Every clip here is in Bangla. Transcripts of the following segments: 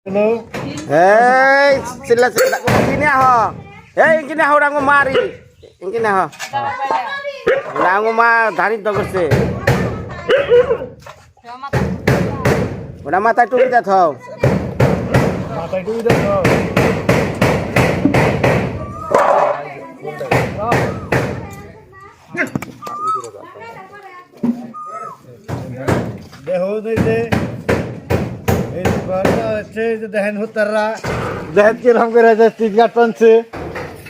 Halo. Hei, sila sila ini ah. Hei, ini ah orang mari. Ini ah. Orang mah dari to করছে। ওটা মাথায় টুপি দে থাও। মাথায় টুপি দে থাও। দেখো দেখে এই বাড়িটা হচ্ছে যে দেখেন হুতাররা দেখেন কিরকম করে যে স্টিক গার্ড টানছে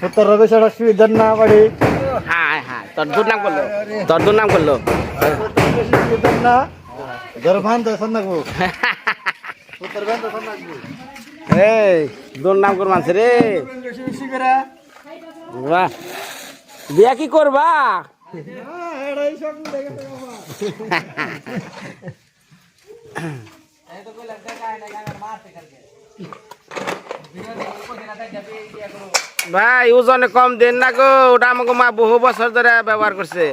হুতাররা বেশ একটা সুবিধার না বাড়ি হ্যাঁ হ্যাঁ তোর দুর্নাম করলো তোর দুর্নাম করলো সুবিধার না দরভান তো সন্নাকবো হুতার ভান তো সন্নাকবো এই দুর্নাম কর মানছে রে বেশি বেশি করে বাহ বিয়া কি করবা হ্যাঁ এটাই সব দেখে ভাই ওজনে কম দেন না গো ওটা আমাকে মা বহু বছর ধরে ব্যবহার করছে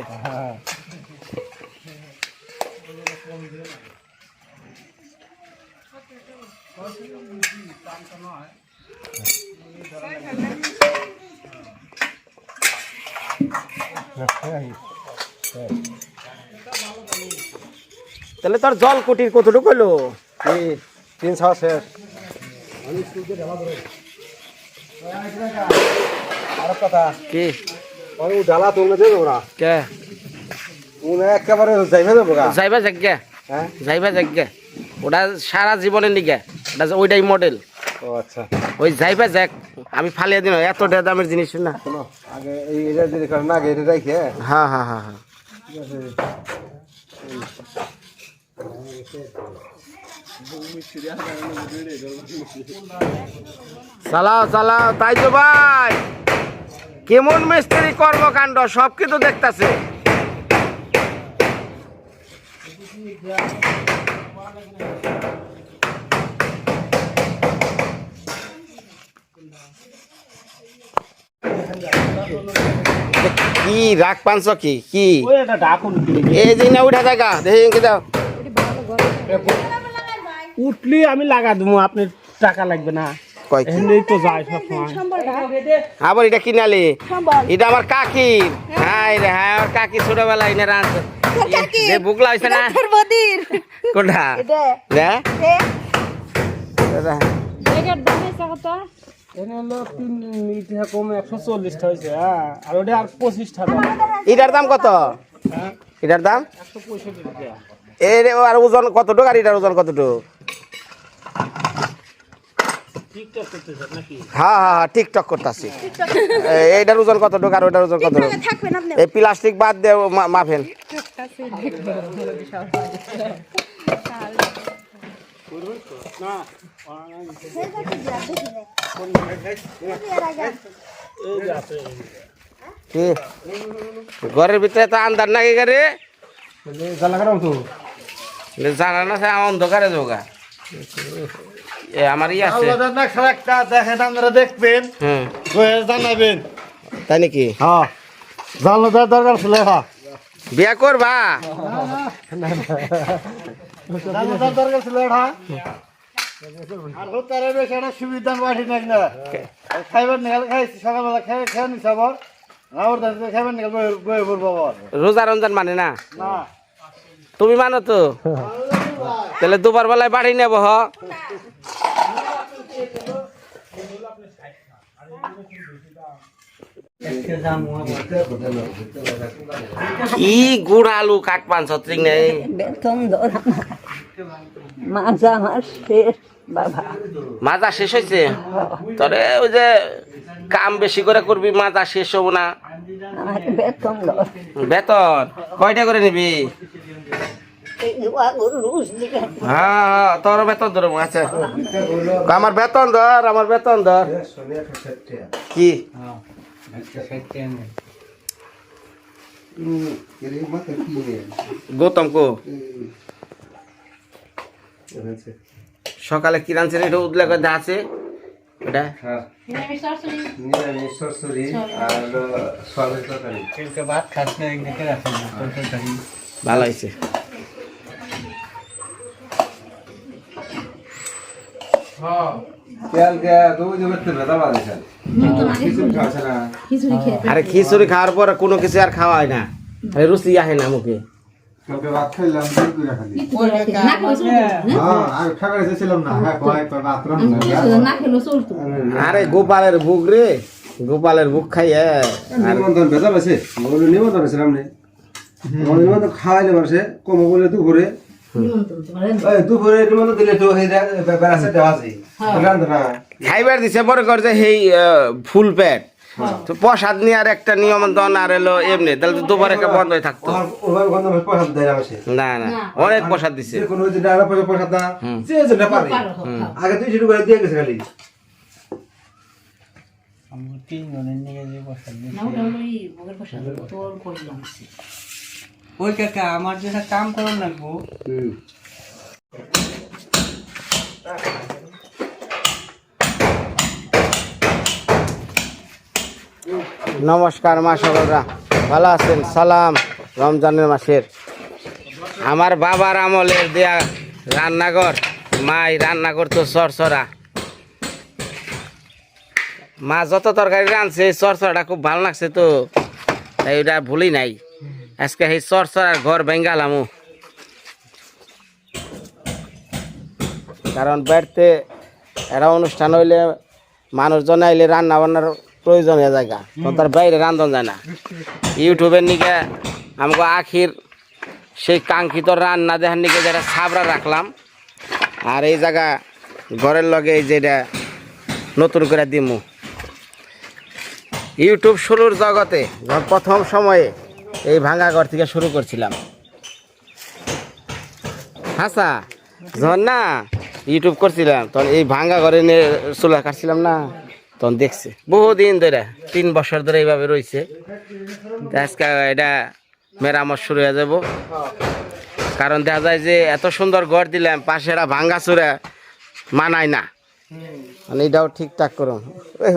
তাহলে তোর জল কুটির কতটুকু হলো 300 শেষ আর কথা কি ওই ডালা তুললে দেব ওরা কে উনি একেবারে যাইবে দেব গা যাইবা জায়গা হ্যাঁ যাইবা জায়গা ওটা সারা জীবনের নিগে ওটা ওইটাই মডেল ও আচ্ছা ওই যাইবা যাক আমি ফালিয়ে দিন এত দামের জিনিস না শোনো আগে এই এটা যদি করে না গেড়ে রাখে হ্যাঁ হ্যাঁ হ্যাঁ হ্যাঁ চালাও চালাও তাই তো ভাই কেমন মিস্ত্রি কর্মকাণ্ড সব কিছু দেখতাছে কি রাগ পাঁচ কি কি এই যে না উঠা জায়গা দেখি দাও উঠলি আমি লাগা দেবো আপনার টাকা লাগবে না কয় এমনি তো যায় সব সময় আবার এটা কিনালি এটা আমার কাকি হ্যাঁ রে হ্যাঁ আমার কাকি ছোটবেলায় এনে রাঁধ যে বুকলা হয়েছে না কোনটা এনে হলো 3 টাকা কম 140 হয়েছে হ্যাঁ আর ওটা আর 25 টাকা এটার দাম কত এটার দাম 165 টাকা এর আর ওজন কতটুকু আর এটার ওজন কতটুকু টিকটক করতেছ নাকি হ্যাঁ হ্যাঁ হ্যাঁ টিকটক করতেছি এইটার ওজন কতটুকু আর ওটার ওজন কতটুকু এই প্লাস্টিক বাদ দিয়ে মাফেন না কি ঘরের ভিতরে তো আন্দার নাকি গাড়ি জ্বালা কাটাও তো জানা না অন্ধকারে যোগা এ আমার ই আছে আল্লাহ না খারাপটা দেখেন আপনারা দেখবেন হুম জানাবেন তাই নাকি হ্যাঁ জানার দরকার ছিল হ্যাঁ বিয়া করবা জানার দরকার ছিল হ্যাঁ আর হতারে বেশ একটা সুবিধা বাড়ি নাকি না খাইবার নিকাল খাইছি সকালবেলা খেয়ে নিস আবার আমার দাঁড়িয়ে খাইবার নিকাল বয়ে পড়বো আবার রোজা রমজান মানে না না তুমি মানো তো তাহলে দুবার বেলায় বাড়ি নেব হ কি গুড় আলু কাঠ পান ছত্রিক নেই বেতন ধরা মাজা আমার শেষ বাবা মাজা শেষ হয়েছে তবে ওই যে কাম বেশি করে করবি মাজা শেষ হবো না আমার বেতন ধর বেতন কয়টা করে নিবি হ্যাঁ হ্যাঁ তোর বেতন ধরবো আচ্ছা আমার বেতন ধর আমার বেতন ধর কি গৌতম কো সকালে কি রাঁধছে এটা উদলে করে আছে এটা ভালো হয়েছে আরে খিচুড়ি খাওয়ার পর কোনো কিছু আর খাওয়া হয় না, আরে রুচি আসে না মুখে। আরে গোপালের বুক রে, গোপালের বুক খাইয়ে খাওয়াইলে মানুষে কম বলে দুপুরে দুপুরে দিলে তো খাইবার দিছে পরে করে যে সেই ফুল পেট তো প্রসাদ নিয়ে আর একটা নিমন্ত্রণ আর এলো এমনি, তাহলে তো দুপুরে একটা বন্ধ হয়ে থাকতো। না না অনেক প্রসাদ দিছে। আগে তুই শুরু করে দিয়ে গেছে খালি ওই কাকা আমার যেটা কাম করুন লাগবো। নমস্কার মা সকলরা, ভালো আছেন? সালাম রমজানের মাসের আমার বাবার আমলের দেয়া রান্নাঘর, মাই রান্না করতো চরচরা। মা যত তরকারি রাঁধছে চরচরাটা খুব ভালো লাগছে, তো তাই ওটা ভুলি নাই। আজকে সেই চরচরার ঘর ভেঙ্গালামু, কারণ বাড়িতে একটা অনুষ্ঠান হইলে মানুষজন আইলে রান্না বান্নার প্রয়োজনীয় জায়গা, তো তার বাইরে রান্ধন যায় না। ইউটিউবের নিকে আমাকে আখির সেই কাঙ্ক্ষিত রান্না দেখার নিকে যেটা ছাবড়া রাখলাম, আর এই জায়গা ঘরের লগে এই যেটা নতুন করে দিমু। ইউটিউব শুরুর জগতে যখন প্রথম সময়ে এই ভাঙা ঘর থেকে শুরু করছিলাম, হাসা যখন না ইউটিউব করছিলাম তখন এই ভাঙা ঘরে নিয়ে চুলা কাটছিলাম না, তখন দেখছে বহুদিন ধরে 3 বছর ধরে এইভাবে রয়েছে। আজকে এটা মেরামত শুরু হয়ে যাব, কারণ দেখা যায় যে এত সুন্দর ঘর দিলাম পাশে এটা ভাঙ্গা চুরা মানায় না, মানে এটাও ঠিকঠাক করো।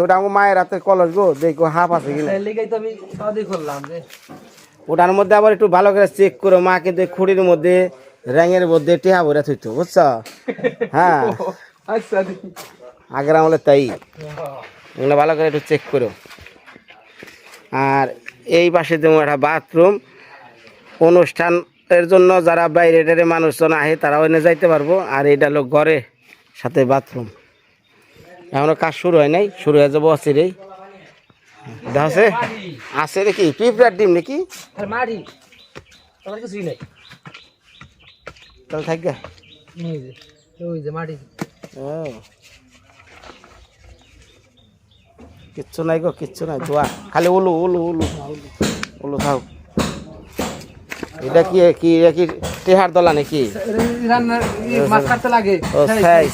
ওটা আমার মায়ের হাতে কলস গো, দেখো হাফ আছে কিনা। ওটার মধ্যে আবার একটু ভালো করে চেক করো, মা কিন্তু খুঁড়ির মধ্যে র্যাঙের মধ্যে টেহা ভরে থইতো, বুঝছো? হ্যাঁ আগের আমলে তাই, এগুলো ভালো করে একটু চেক করো। আর এই পাশে যেমন একটা বাথরুম, অনুষ্ঠানের জন্য যারা বাইরে টাইরে মানুষজন আহে তারা ওখানে যাইতে পারবো। আর এটা হলো ঘরে সাথে বাথরুম। এখনো কাজ শুরু হয় নাই, শুরু হয়ে যাবো অচিরেই। দেখছে আছে নাকি পিঁপড়ার ডিম নাকি? তাহলে থাকবে কিচ্ছু নাই গো, কিচ্ছু নাই, ধোয়া খালি উলু উলু উলু উলু থাক। এটা কি কি কি টেহার দলা নাকি? ও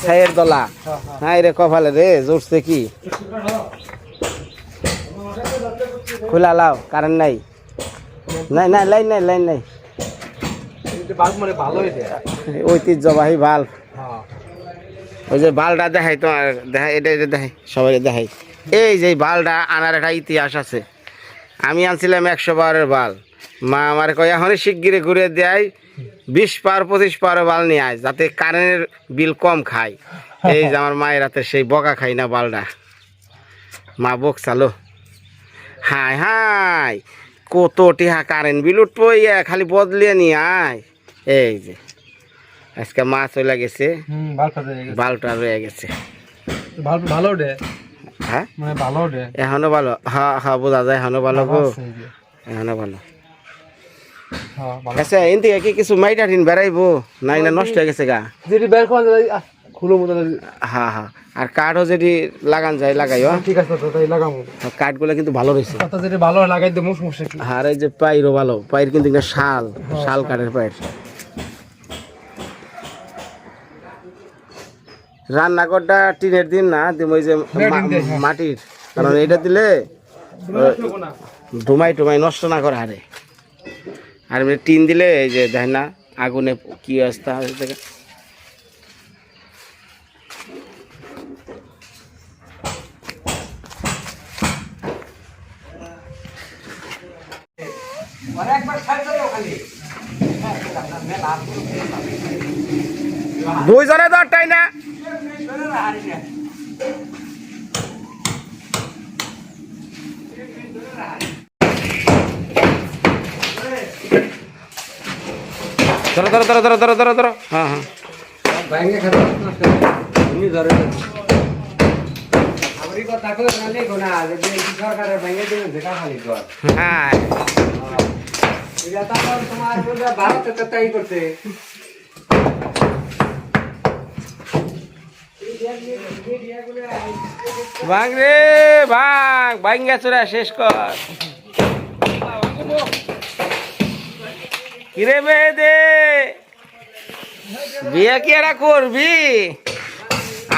ছাইয়ের দলা। হ্যাঁ রে কপালে রে জোরছে কি, খোলা লাও, কারেন্ট নাই, নাই নাই লাইন নাই, লাইন নাই, ঐতিহ্যবাহী বাল্ব। ওই যে বালটা দেখাই তোমার, দেখাই এটা এটা দেখাই সবাই দেখাই। এই যে বালটা আনার একটা ইতিহাস আছে। আমি আনছিলাম 100 পাওয়ারের বাল, মা আমার কয় এখনই শিগগিরি ঘুরে দেয় 20 পাওয়ার 25 পাওয়ারের বাল নিয়ে আয়, যাতে কারেন্টের বিল কম খায়। এই যে আমার মায়ের হাতে সেই বকা খাই না বালটা, মা বক চালো। হাই হাই কত টিহা কারেন্ট বিল উঠবো, খালি বদলিয়ে নিয়ে আয়। এই যে আজকে মা চলে গেছে, বালটা রয়ে গেছে। ভালো রে, হ্যাঁ মানে ভালো রে, এখনো ভালো। হ্যাঁ হ্যাঁ বোঝা যায় এখনো ভালো গো, এখনো ভালো। আচ্ছা এন থেকে কি কিছু মাইটা টিন বেড়াইবো নাই না নষ্ট হয়ে গেছে গা? যদি বের করা যায় খুলো মতো। হ্যাঁ হ্যাঁ, আর কাঠও যদি লাগান যায় লাগাইও। ঠিক আছে তো তাই লাগামু, কাঠগুলো কিন্তু ভালো রয়েছে। কথা যদি ভালো লাগাই দেবো সমস্যা কি। আর এই যে পাইরও ভালো, পাইর কিন্তু একটা শাল, শাল কাঠের পাইর। রান্নাঘরটা টিনের দিন না দিম, ওই যে মাটির, কারণ এটা দিলে ধুমাই টুমাই নষ্ট না করে হারে। আর এমনি টিন দিলে এই যে দেখেন না আগুনে কি অবস্থা হয়েছে। দুইজনে দরটাই না ধরো ধরো ধরো ধরো ধরো ধরো ধরো হ্যাঁ হ্যাঁ ভাঙে খাতে তুমি ধরে আমরি কথা কই নালে কোনা যদি সরকারে ভাঙে দিবেন সেটা খালি কর হ্যাঁ এটা তারপর তোমার বলে ভারতে তো তাই করতে ভাঙ রে ভাঙ ভাঙ্গা চোরা শেষ কর কিরে মেয়েদে বিয়ে কি এটা করবি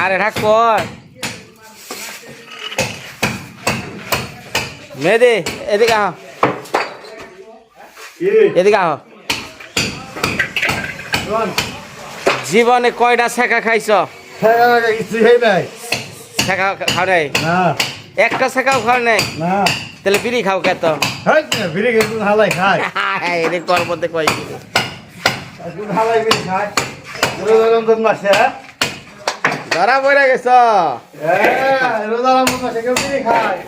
আর এটা কর মেয়েদে এদিকে আহ এদিকে আহ জীবনে কয়টা শেখা খাইছ কিছু হেই নাই শেখা খাও নাই না একটা শেখাও খাও নাই না তাহলে বিড়ি খাও কেত হাই না বিড়ি খেতে হালাই খায় এর কর মধ্যে কয় একটু হালাই বিড়ি খায় রোজা রমজান মাসে ধরা পড়ে গেছ রোজা রমজান মাসে কেউ বিড়ি খায়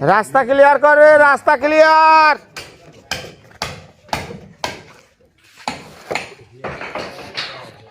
রাস্তা ক্লিয়ার করবে রাস্তা ক্লিয়ার